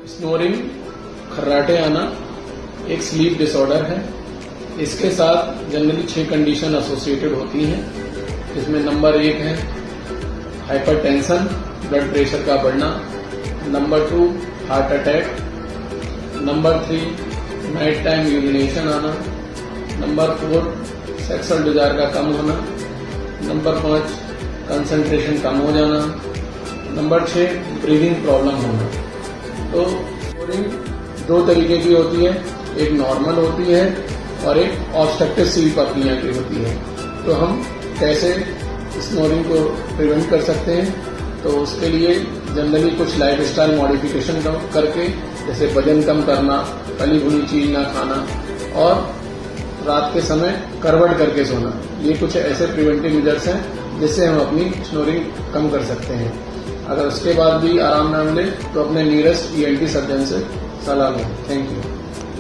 Snoring, खर्राटे आना एक sleep disorder है। इसके साथ जनरली 6 कंडीशन एसोसिएटेड होती हैं, जिसमें नंबर 1 है हाइपरटेंशन, ब्लड प्रेशर का बढ़ना। Number 2 heart attack. Number 3 night time urination आना। नंबर 4 सेक्सुअल डिजायर का कम होना। नंबर 5 कंसंट्रेशन कम हो जाना। नंबर 6 ब्रीदिंग प्रॉब्लम होना। तो स्नोरिंग 2 तरीके की होती है, एक नॉर्मल होती है और एक ऑब्स्ट्रक्टिव स्लीप अपनिया की होती है। तो हम कैसे स्नोरिंग को प्रिवेंट कर सकते हैं? तो उसके लिए जनरली कुछ लाइफस्टाइल मॉडिफिकेशन करके, जैसे वजन कम करना, तली भुनी चीज ना खाना और रात के समय करवट करके सोना, ये कुछ ऐसे प्रिवेंटिव मेजर्स हैं जिससे हम अपनी स्नोरिंग कम कर सकते हैं। अगर उसके बाद भी आराम न मिले तो अपने नियरेस्ट ENT सर्जन से सलाह लें। Thank you.